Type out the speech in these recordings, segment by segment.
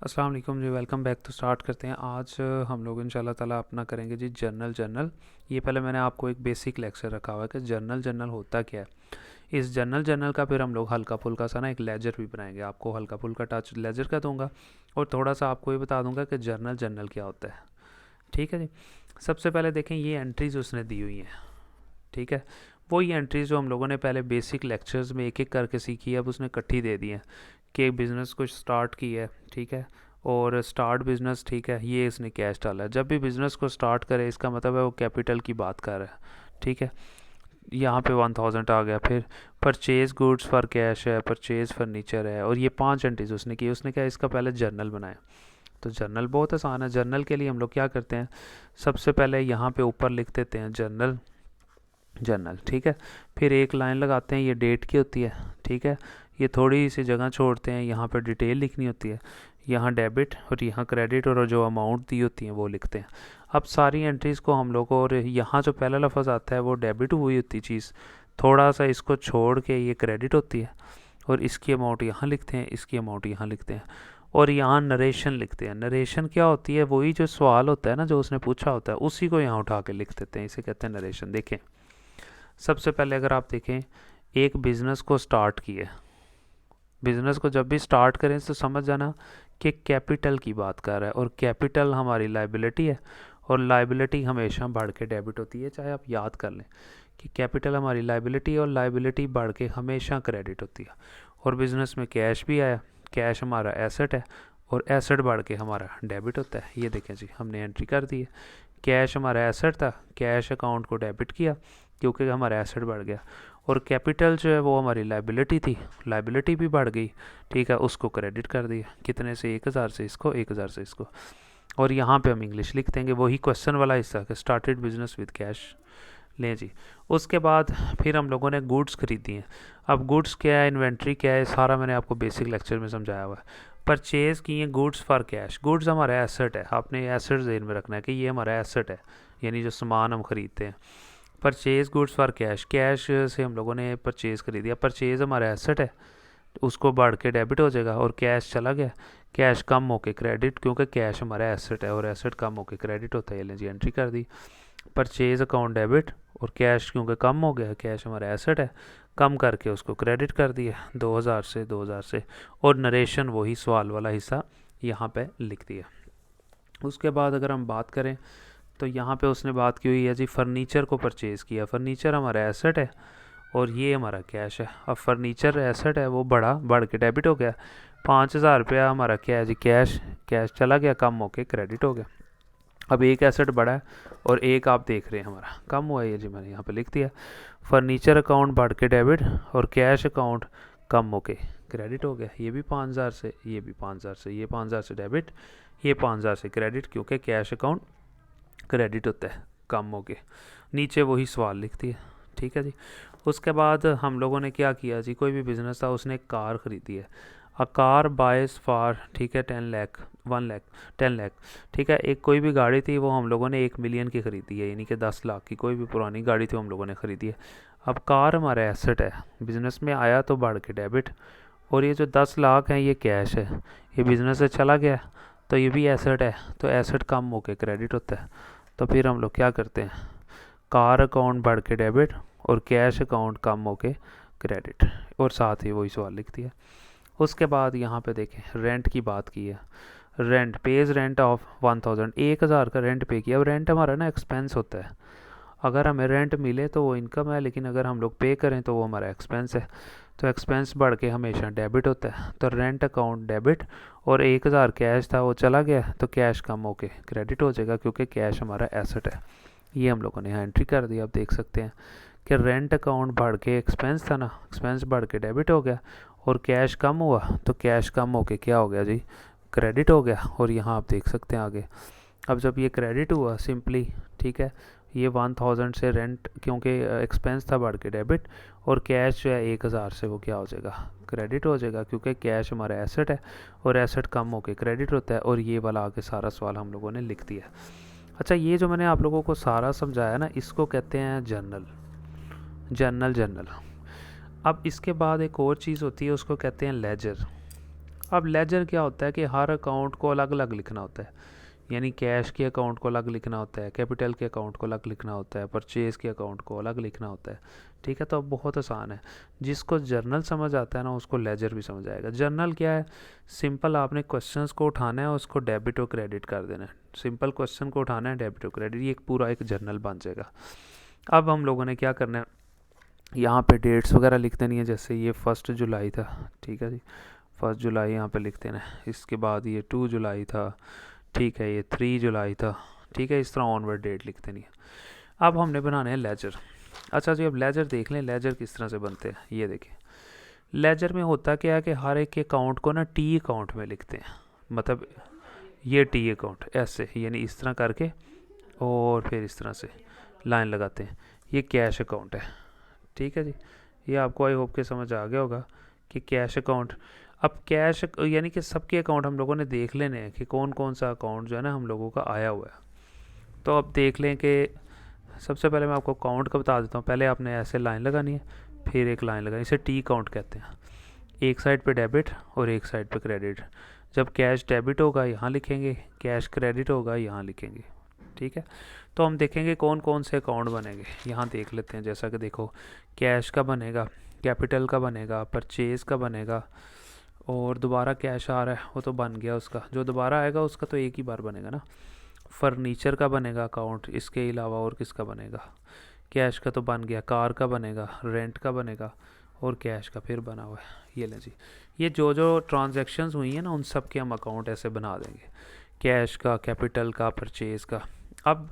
अस्सलाम वालेकुम जी। Welcome back. तो स्टार्ट करते हैं। आज हम लोग इंशाल्लाह ताला अपना करेंगे जी जर्नल। ये पहले मैंने आपको एक बेसिक लेक्चर रखा हुआ है कि जर्नल होता क्या है। इस जर्नल का फिर हम लोग हल्का फुल्का सा ना एक लेजर भी बनाएंगे। आपको हल्का फुल्का टच लेजर का दूंगा और थोड़ा सा आपको ये बता दूंगा कि जर्नल क्या होता है। ठीक है जी। सबसे पहले देखें ये एंट्रीज उसने दी हुई हैं। ठीक है। वही एंट्रीज जो हम लोगों ने पहले बेसिक लेक्चर्स में एक एक करके सीखी है, अब उसने इकट्ठी दे दी है कि एक बिज़नेस को स्टार्ट की है। ठीक है। और स्टार्ट बिज़नेस, ठीक है, ये इसने कैश डाला है। जब भी बिज़नेस को स्टार्ट करे इसका मतलब है वो कैपिटल की बात कर रहा है। ठीक है। यहाँ पे 1000 आ गया। फिर परचेज गुड्स फॉर कैश है, परचेज फर्नीचर है, और ये 5 एंट्रीज उसने की। उसने क्या इसका पहले जर्नल बनाया। तो जर्नल बहुत आसान है। जर्नल के लिए हम लोग क्या करते हैं, सबसे पहले यहाँ पे ऊपर लिख देते हैं जर्नल। ठीक है। फिर एक लाइन लगाते हैं, ये डेट की होती है। ठीक है। ये थोड़ी सी जगह छोड़ते हैं, यहाँ पर डिटेल लिखनी होती है। यहाँ डेबिट और यहाँ क्रेडिट और जो अमाउंट दी होती है वो लिखते हैं। अब सारी एंट्रीज़ को हम लोग, और यहाँ जो पहला लफ्ज़ आता है वो डेबिट हुई होती चीज़, थोड़ा सा इसको छोड़ के ये क्रेडिट होती है। और इसकी अमाउंट यहाँ लिखते हैं, इसकी अमाउंट यहाँ लिखते हैं। और यहाँ नरेशन लिखते हैं। नरेशन क्या होती है, वही जो सवाल होता है ना जो उसने पूछा होता है, उसी को यहाँ उठा के लिख देते हैं। इसे कहते हैं नरेशन। देखें, सबसे पहले अगर आप देखें, एक बिज़नेस को स्टार्ट किए। बिज़नेस को जब भी स्टार्ट करें तो समझ जाना कि कैपिटल की बात कर रहा है, और कैपिटल हमारी लाइबिलिटी है। और लाइबिलिटी हमेशा बढ़ के डेबिट होती है, चाहे आप याद कर लें कि कैपिटल हमारी लाइबिलिटी है और लाइबिलिटी बढ़ के हमेशा क्रेडिट होती है। और बिज़नेस में कैश भी आया, कैश हमारा एसेट है, और एसेट बढ़ के हमारा डेबिट होता है। ये देखें जी, हमने एंट्री कर दी है। कैश हमारा एसेट था, कैश अकाउंट को डेबिट किया क्योंकि हमारा एसेट बढ़ गया। और कैपिटल जो है वो हमारी लाइबिलिटी थी, लाइबिलिटी भी बढ़ गई। ठीक है, उसको क्रेडिट कर दिया। कितने से, 1000 से इसको, 1000 से इसको। और यहाँ पे हम इंग्लिश लिख देंगे, वही क्वेश्चन वाला हिस्सा कि स्टार्टेड बिजनेस विद कैश। लें जी। उसके बाद फिर हम लोगों ने गुड्स खरीदी हैं। अब गुड्स क्या है, इन्वेंट्री क्या है, सारा मैंने आपको बेसिक लेक्चर में समझाया हुआ है। परचेज़ किए गुड्स फॉर कैश। गुड्स हमारा एसेट है, आपने एसेट ज़हन में रखना है कि ये हमारा एसेट है, यानी जो सामान हम खरीदते हैं। Purchase goods for cash, cash से हम लोगों ने परचेज़ खरीदिया। परचेज़ हमारा एसेट है, उसको बढ़ के डेबिट हो जाएगा। और कैश चला गया, कैश कम होके क्रेडिट, क्योंकि कैश हमारा एसेट है और एसेट कम होके क्रेडिट होता है। ये जी एंट्री कर दी। परचेज अकाउंट डेबिट, और कैश क्योंकि कम हो गया, कैश हमारा एसेट है, कम करके उसको क्रेडिट कर दिया 2000 से। और नरेशन वही सवाल वाला हिस्सा यहाँ पे लिख दिया। उसके बाद अगर हम बात करें तो यहाँ पे उसने बात की हुई है जी, फर्नीचर को परचेज़ किया। फर्नीचर हमारा एसेट है और ये हमारा कैश है। अब फर्नीचर एसेट है, वो बढ़ के डेबिट हो गया। 5000 रुपया हमारा क्या है जी, कैश। कैश चला गया, कम होके क्रेडिट हो गया। अब एक एसेट बढ़ा है और एक आप देख रहे हैं हमारा कम हुआ है। ये जी मैंने यहाँ पे लिख दिया। फर्नीचर अकाउंट बढ़ के डेबिट और कैश अकाउंट कम होके क्रेडिट हो गया। ये भी 5000 से, ये भी 5000 से, ये 5000 से डेबिट, ये 5000 से क्रेडिट, क्योंकि कैश अकाउंट क्रेडिट होता है कम होके। नीचे वही सवाल लिख दिया। ठीक है जी। उसके बाद हम लोगों ने क्या किया जी, कोई भी बिज़नेस था, उसने एक कार ख़रीदी है। अ कार बायस फॉर, ठीक है, 10 लाख, 1 लाख, 10 लाख। ठीक है। एक कोई भी गाड़ी थी वो हम लोगों ने 1 मिलियन की ख़रीदी है, यानी कि 10 लाख की कोई भी पुरानी गाड़ी थी हम लोगों ने ख़रीदी है। अब कार हमारा एसेट है, बिज़नेस में आया तो बढ़ के डेबिट, और ये जो 10 लाख है ये कैश है। ये बिज़नेस से चला गया तो ये भी एसेट है, तो एसेट कम होके क्रेडिट होता है। तो फिर हम लोग क्या करते हैं, कार अकाउंट बढ़ के डेबिट और कैश अकाउंट कम होके क्रेडिट, और साथ ही वही सवाल लिख दिया। उसके बाद यहाँ पे देखें, रेंट की बात की है। रेंट, पेज रेंट ऑफ 1000, 1000 का रेंट पे किया। अब रेंट हमारा ना एक्सपेंस होता है। अगर हमें रेंट मिले तो वो इनकम है, लेकिन अगर हम लोग पे करें तो वो हमारा एक्सपेंस है। तो एक्सपेंस बढ़ के हमेशा डेबिट होता है। तो रेंट अकाउंट डेबिट, और 1000 कैश था वो चला गया तो कैश कम होके क्रेडिट हो जाएगा, क्योंकि कैश हमारा एसेट है। ये हम लोगों ने यहाँ एंट्री कर दी। आप देख सकते हैं कि रेंट अकाउंट बढ़ के एक्सपेंस था ना, एक्सपेंस बढ़ के डेबिट हो गया, और कैश कम हुआ तो कैश कम होके क्या हो गया जी, क्रेडिट हो गया। और यहाँ आप देख सकते हैं आगे, अब जब ये क्रेडिट हुआ सिंपली, ठीक है, ये 1000 से रेंट, क्योंकि एक्सपेंस था, बढ़ के डेबिट, और कैश जो है 1000 से वो क्या हो जाएगा, क्रेडिट हो जाएगा, क्योंकि कैश हमारा एसेट है और एसेट कम होके क्रेडिट होता है। और ये वाला आगे सारा सवाल हम लोगों ने लिख दिया। अच्छा, ये जो मैंने आप लोगों को सारा समझाया ना, इसको कहते हैं जर्नल। अब इसके बाद एक और चीज़ होती है, उसको कहते हैं लेजर। अब लेजर क्या होता है कि हर अकाउंट को अलग अलग लिखना होता है, यानी कैश के अकाउंट को अलग लिखना होता है, कैपिटल के अकाउंट को अलग लिखना होता है, परचेज़ के अकाउंट को अलग लिखना होता है। ठीक है, तो अब बहुत आसान है, जिसको जर्नल समझ आता है ना उसको लेजर भी समझ आएगा। जर्नल क्या है, सिंपल आपने क्वेश्चंस को उठाना है, उसको डेबिट और क्रेडिट कर देना है। सिंपल क्वेश्चन को उठाना है, डेबिट और क्रेडिट, ये एक पूरा एक जर्नल बन जाएगा। अब हम लोगों ने क्या करना है, यहाँ पे डेट्स वगैरह लिख देनी है, जैसे ये 1 जुलाई था, ठीक है जी, 1 जुलाई यहाँ पे लिख देना है। इसके बाद ये 2 जुलाई था, ठीक है, ये 3 जुलाई था, ठीक है, इस तरह ऑनवर्ड डेट लिख देनी है। अब हमने बनाने हैं लेजर। अच्छा जी, अब लेजर देख लें, लेजर किस तरह से बनते हैं। ये देखें, लेजर में होता क्या है कि हर एक के अकाउंट को ना टी अकाउंट में लिखते हैं, मतलब ये टी अकाउंट ऐसे, यानी इस तरह करके और फिर इस तरह से लाइन लगाते हैं, ये कैश अकाउंट है। ठीक है जी, ये आपको आई होप के समझ आ गया होगा कि कैश अकाउंट। अब कैश यानी कि सबके अकाउंट हम लोगों ने देख लेने हैं कि कौन कौन सा अकाउंट जो है ना हम लोगों का आया हुआ है। तो अब देख लें कि सबसे पहले मैं आपको अकाउंट का बता देता हूँ। पहले आपने ऐसे लाइन लगानी है, फिर एक लाइन लगानी, इसे टी अकाउंट कहते हैं। एक साइड पे डेबिट और एक साइड पे क्रेडिट। जब कैश डेबिट होगा यहाँ लिखेंगे, कैश क्रेडिट होगा यहाँ लिखेंगे। ठीक है, तो हम देखेंगे कौन कौन से अकाउंट बनेंगे, यहाँ देख लेते हैं। जैसा कि देखो, कैश का बनेगा, कैपिटल का बनेगा, परचेज़ का बनेगा, और दोबारा कैश आ रहा है वो तो बन गया उसका, जो दोबारा आएगा उसका तो एक ही बार बनेगा ना। फर्नीचर का बनेगा अकाउंट, इसके अलावा और किसका बनेगा, कैश का तो बन गया, कार का बनेगा, रेंट का बनेगा, और कैश का फिर बना हुआ है। ये लें जी, ये जो जो ट्रांजैक्शंस हुई हैं ना उन सब के हम अकाउंट ऐसे बना देंगे, कैश का, कैपिटल का, परचेज़ का। अब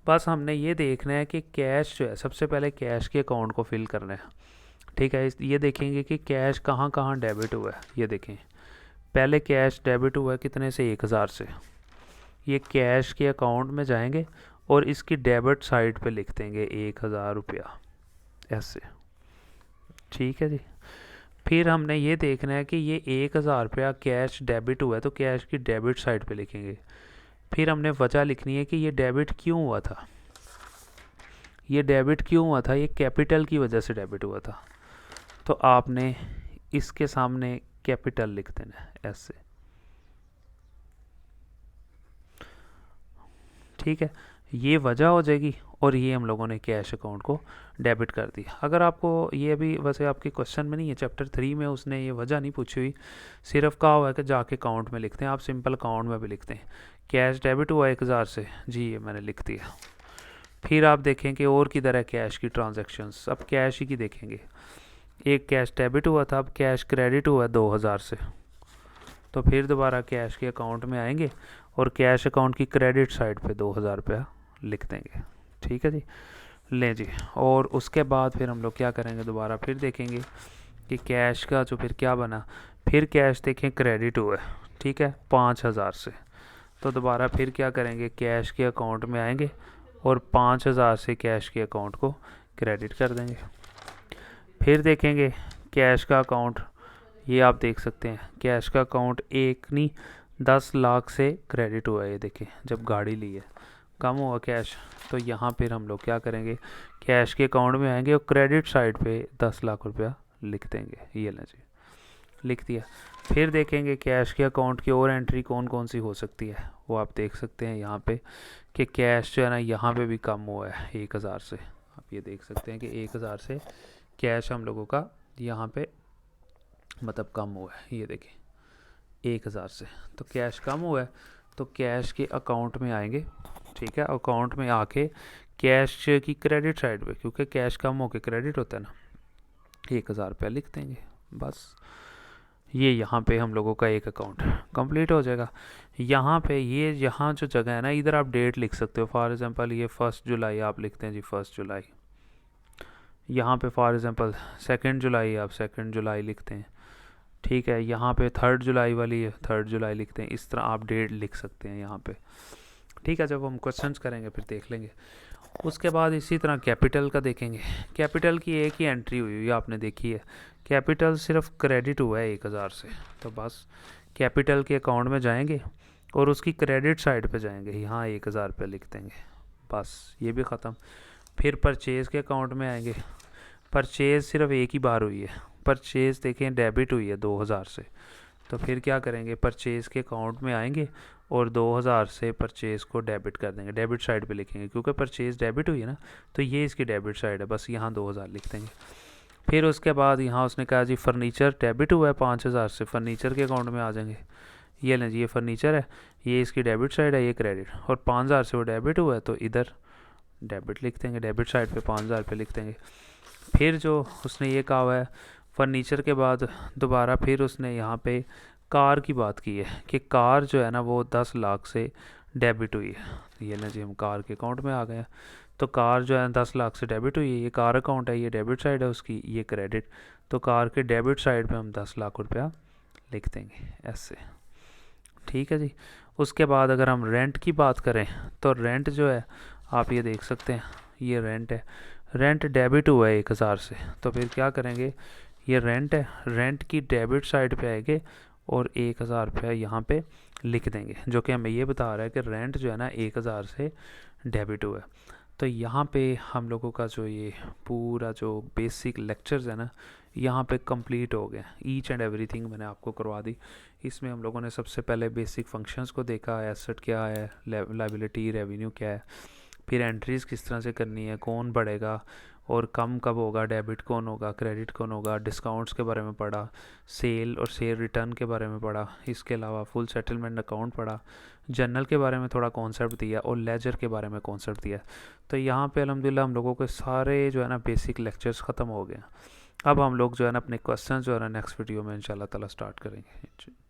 बस हमने ये देखना है कि कैश जो है, सबसे पहले कैश के अकाउंट को फिल करना है। ठीक है, ये देखेंगे कि कैश कहाँ कहाँ डेबिट हुआ है। ये देखें, पहले कैश डेबिट हुआ है कितने से, 1000 से। ये कैश के अकाउंट में जाएंगे और इसकी डेबिट साइड पे लिख देंगे 1000 रुपया ऐसे। ठीक है जी, फिर हमने ये देखना है कि ये 1000 रुपया कैश डेबिट हुआ है तो कैश की डेबिट साइड पे लिखेंगे। फिर हमने वजह लिखनी है कि ये डेबिट क्यों हुआ था। ये डेबिट क्यों हुआ था, ये कैपिटल की वजह से डेबिट हुआ था, तो आपने इसके सामने कैपिटल लिख देना है ऐसे। ठीक है, ये वजह हो जाएगी और ये हम लोगों ने कैश अकाउंट को डेबिट कर दिया। अगर आपको ये अभी वैसे आपके क्वेश्चन में नहीं है, चैप्टर 3 में उसने ये वजह नहीं पूछी हुई, सिर्फ कहा हुआ है कि जाके अकाउंट में लिखते हैं। आप सिंपल अकाउंट में भी लिखते हैं, कैश डेबिट हुआ 1000 से जी, ये मैंने लिख दिया। फिर आप देखें कि और किधर है कैश की ट्रांजेक्शन्स, अब कैश ही की देखेंगे। एक कैश डेबिट हुआ था, अब कैश क्रेडिट हुआ 2000 से, तो फिर दोबारा कैश के अकाउंट में आएंगे और कैश अकाउंट की क्रेडिट साइड पे 2000 रुपया लिख देंगे। ठीक है जी, लें जी, और उसके बाद फिर हम लोग क्या करेंगे, दोबारा फिर देखेंगे कि कैश का जो फिर क्या बना। फिर कैश देखें क्रेडिट हुआ है, ठीक है, 5000 से, तो दोबारा फिर क्या करेंगे, कैश के अकाउंट में आएंगे और 5000 से कैश के अकाउंट को क्रेडिट कर देंगे। फिर देखेंगे कैश का अकाउंट, ये आप देख सकते हैं कैश का अकाउंट एक नहीं 10 लाख से क्रेडिट हुआ है। ये देखें, जब गाड़ी ली है कम हुआ कैश, तो यहाँ पर हम लोग क्या करेंगे, कैश के अकाउंट में आएंगे और क्रेडिट साइड पे 10 लाख रुपया लिख देंगे। ये लें जी, लिख दिया। फिर देखेंगे कैश के अकाउंट की और एंट्री कौन कौन सी हो सकती है, वो आप देख सकते हैं यहाँ पे कि कैश जो है ना यहाँ पे भी कम हुआ है 1000 से। आप ये देख सकते हैं कि 1000 से कैश हम लोगों का यहाँ पे मतलब कम हुआ है। ये देखें 1000 से, तो कैश कम हुआ है, तो कैश के अकाउंट में आएंगे। ठीक है, अकाउंट में आके कैश की क्रेडिट साइड पे, क्योंकि कैश कम होके क्रेडिट होता है ना, 1000 रुपया लिख देंगे बस। ये यहाँ पे हम लोगों का एक अकाउंट कंप्लीट हो जाएगा। यहाँ पे ये यहाँ जो जगह है ना, इधर आप डेट लिख सकते हो। फॉर एग्जांपल ये 1 जुलाई आप लिखते हैं जी, 1 जुलाई। यहाँ पे फॉर एग्जांपल 2 जुलाई आप 2 जुलाई लिखते हैं। ठीक है, यहाँ पे 3 जुलाई वाली है, 3 जुलाई लिखते हैं। इस तरह आप डेट लिख सकते हैं यहाँ पे। ठीक है, जब हम क्वेश्चंस करेंगे फिर देख लेंगे। उसके बाद इसी तरह कैपिटल का देखेंगे। कैपिटल की एक ही एंट्री हुई हुई आपने देखी है, कैपिटल सिर्फ क्रेडिट हुआ है 1000 से, तो बस कैपिटल के अकाउंट में जाएंगे और उसकी क्रेडिट साइड पे जाएंगे, यहाँ 1000 रुपये लिख देंगे बस, ये भी ख़त्म। फिर परचेज़ के अकाउंट में आएंगे। परचेज़ सिर्फ एक ही बार हुई है, परचेज़ देखें डेबिट हुई है 2000 से, तो फिर क्या करेंगे, परचेज़ के अकाउंट में आएंगे और 2000 से परचेज़ को डेबिट कर देंगे, डेबिट साइड पे लिखेंगे क्योंकि परचेज़ डेबिट हुई है ना, तो ये इसकी डेबिट साइड है, बस यहाँ 2000 लिख देंगे। फिर उसके बाद यहाँ उसने कहा जी फर्नीचर डेबिट हुआ है 5000 से, फर्नीचर के अकाउंट में आ जाएंगे। ये लें जी, ये फर्नीचर है, ये इसकी डेबिट साइड है, ये क्रेडिट, और 5000 से वो डेबिट हुआ है तो इधर डेबिट लिख देंगे, डेबिट साइड पे 5000 पे लिख देंगे। फिर जो उसने ये कहा हुआ है फर्नीचर के बाद दोबारा फिर उसने यहाँ पे कार की बात की है कि कार जो है ना वो 10 लाख से डेबिट हुई है। ये ना जी, हम कार के अकाउंट में आ गए हैं। तो कार जो है 10 लाख से डेबिट हुई है, ये कार अकाउंट है, ये डेबिट साइड है उसकी, ये क्रेडिट। तो कार के डेबिट साइड पे हम 10 लाख रुपया लिख देंगे ऐसे। ठीक है जी। उसके बाद अगर हम रेंट की बात करें तो रेंट जो है आप ये देख सकते हैं, ये रेंट है, रेंट डेबिट हुआ है 1000 से, तो फिर क्या करेंगे, ये रेंट है, रेंट की डेबिट साइड पे आएंगे और 1000 रुपया यहाँ पे लिख देंगे, जो कि हमें ये बता रहा है कि रेंट जो है ना 1000 से डेबिट हुआ है। तो यहाँ पे हम लोगों का जो ये पूरा जो बेसिक लेक्चर्स है ना यहाँ पे कंप्लीट हो गया, ईच एंड एवरीथिंग मैंने आपको करवा दी। इसमें हम लोगों ने सबसे पहले बेसिक फंक्शंस को देखा, एसेट क्या है, लायबिलिटी, रेवेन्यू क्या है, फिर एंट्रीज़ किस तरह से करनी है, कौन बढ़ेगा और कम कब होगा, डेबिट कौन होगा, क्रेडिट कौन होगा, डिस्काउंट्स के बारे में पढ़ा, सेल और शेयर रिटर्न के बारे में पढ़ा, इसके अलावा फुल सेटलमेंट अकाउंट पढ़ा, जर्नल के बारे में थोड़ा कॉन्सेप्ट दिया और लेजर के बारे में कॉन्सेप्ट दिया। तो यहाँ पे अल्हम्दुलिल्लाह हम लोगों के सारे जो है ना बेसिक लेक्चर्स ख़त्म हो गए। अब हम लोग जो है ना अपने क्वेश्चन जो है ना नेक्स्ट वीडियो में इंशाल्लाह ताला स्टार्ट करेंगे।